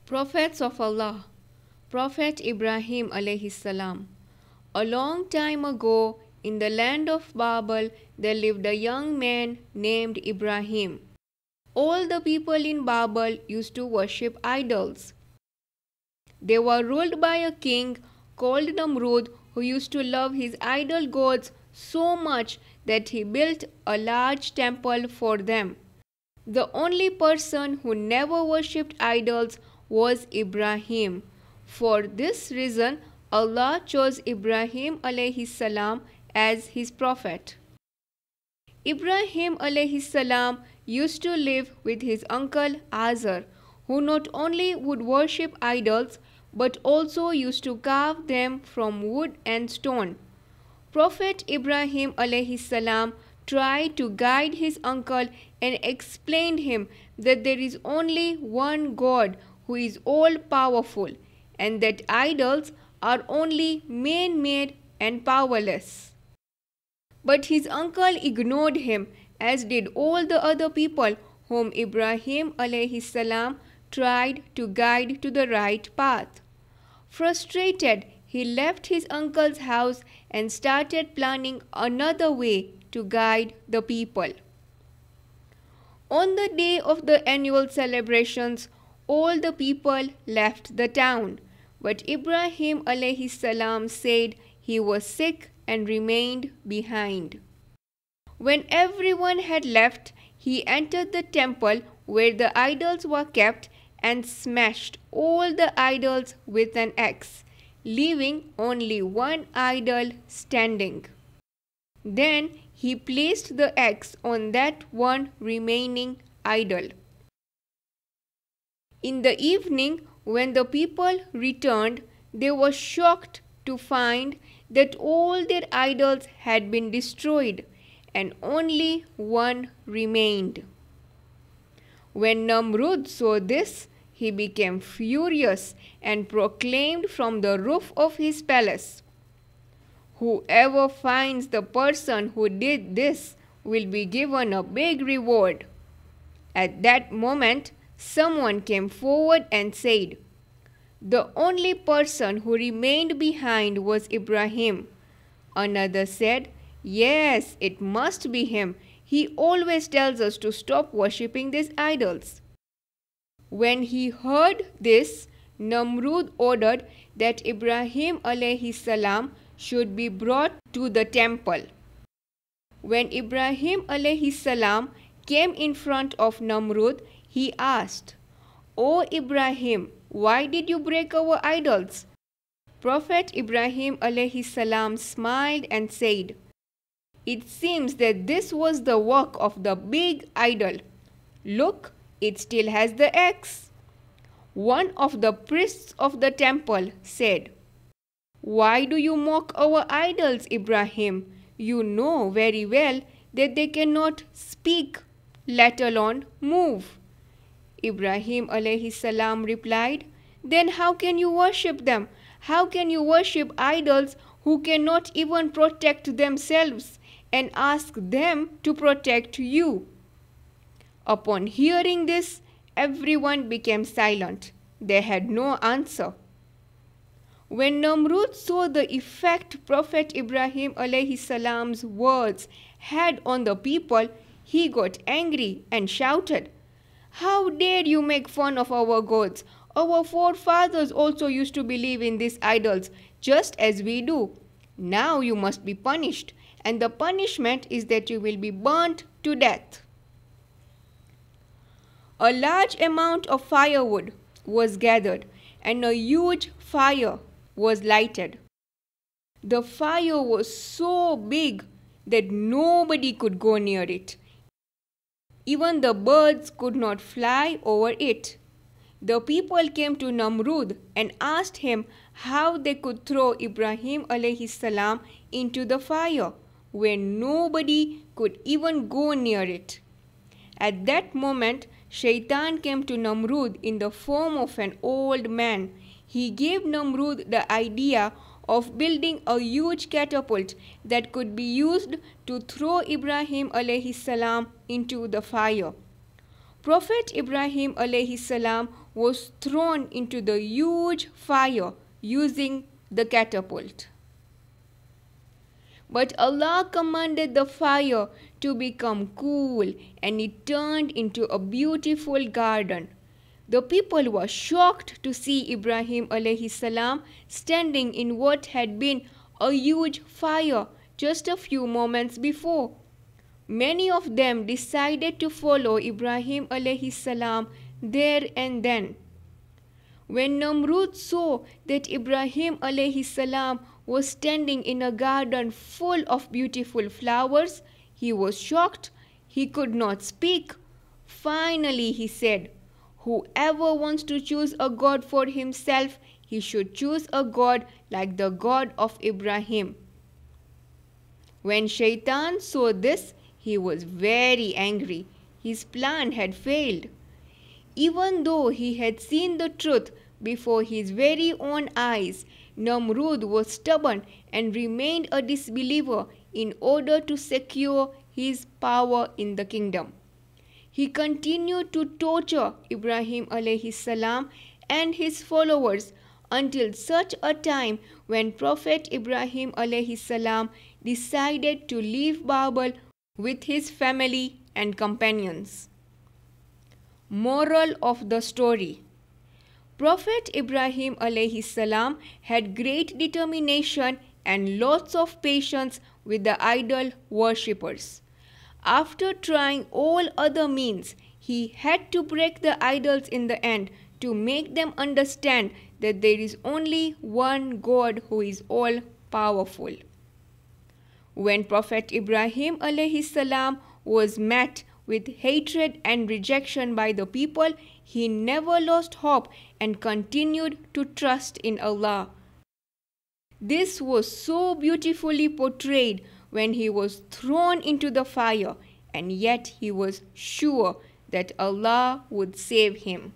Prophets of Allah, Prophet Ibrahim alayhi salam. A long time ago, in the land of Babel, there lived a young man named Ibrahim. All the people in Babel used to worship idols. They were ruled by a king called Namrud, who used to love his idol gods so much that he built a large temple for them. The only person who never worshipped idols was Ibrahim. For this reason, Allah chose Ibrahim alayhi salam as his prophet. Ibrahim alayhi salam used to live with his uncle Azar, who not only would worship idols but also used to carve them from wood and stone. Prophet Ibrahim alayhi salam tried to guide his uncle and explained him that there is only one God who is all powerful and that idols are only man-made and powerless. But his uncle ignored him, as did all the other people whom Ibrahim alayhi salam tried to guide to the right path. Frustrated, he left his uncle's house and started planning another way to guide the people. On the day of the annual celebrations, all the people left the town, but Ibrahim alayhi salam said he was sick and remained behind. When everyone had left, he entered the temple where the idols were kept and smashed all the idols with an axe, leaving only one idol standing. Then he placed the axe on that one remaining idol. In the evening, when the people returned, they were shocked to find that all their idols had been destroyed and only one remained. When Namrud saw this, he became furious and proclaimed from the roof of his palace, "Whoever finds the person who did this will be given a big reward." At that moment, someone came forward and said, "The only person who remained behind was Ibrahim." Another said, "Yes, it must be him. He always tells us to stop worshipping these idols." When he heard this, Namrud ordered that Ibrahim alayhi salam should be brought to the temple. When Ibrahim alayhi salam came in front of Namrud, he asked, "O Ibrahim, why did you break our idols?" Prophet Ibrahim alayhi salam smiled and said, "It seems that this was the work of the big idol. Look, it still has the axe." One of the priests of the temple said, "Why do you mock our idols, Ibrahim? You know very well that they cannot speak, let alone move." Ibrahim alayhi salam replied, "Then how can you worship them? How can you worship idols who cannot even protect themselves and ask them to protect you?" Upon hearing this, everyone became silent. They had no answer. When Namrud saw the effect Prophet Ibrahim alayhi salam's words had on the people, he got angry and shouted, "How dare you make fun of our gods? Our forefathers also used to believe in these idols, just as we do. Now you must be punished, and the punishment is that you will be burnt to death." A large amount of firewood was gathered, and a huge fire was lighted. The fire was so big that nobody could go near it. Even the birds could not fly over it. The people came to Namrud and asked him how they could throw Ibrahim alayhi salam into the fire when nobody could even go near it. At that moment, Shaitan came to Namrud in the form of an old man. He gave Namrud the idea of building a huge catapult that could be used to throw Ibrahim alayhi salam into the fire. Prophet Ibrahim alayhi salam was thrown into the huge fire using the catapult. But Allah commanded the fire to become cool, and it turned into a beautiful garden. The people were shocked to see Ibrahim alayhi salam standing in what had been a huge fire just a few moments before. Many of them decided to follow Ibrahim alayhi salam there and then. When Namrud saw that Ibrahim alayhi salam was standing in a garden full of beautiful flowers, he was shocked. He could not speak. Finally, he said, "Whoever wants to choose a god for himself, he should choose a god like the God of Ibrahim." When Shaitan saw this, he was very angry. His plan had failed. Even though he had seen the truth before his very own eyes, Namrud was stubborn and remained a disbeliever in order to secure his power in the kingdom. He continued to torture Ibrahim alayhi salam and his followers until such a time when Prophet Ibrahim alayhi salam decided to leave Babel with his family and companions. Moral of the story: Prophet Ibrahim alayhi salam had great determination and lots of patience with the idol worshippers. After trying all other means, he had to break the idols in the end to make them understand that there is only one God who is all powerful. When Prophet Ibrahim alayhi salam was met with hatred and rejection by the people, he never lost hope and continued to trust in Allah. This was so beautifully portrayed when he was thrown into the fire, and yet he was sure that Allah would save him.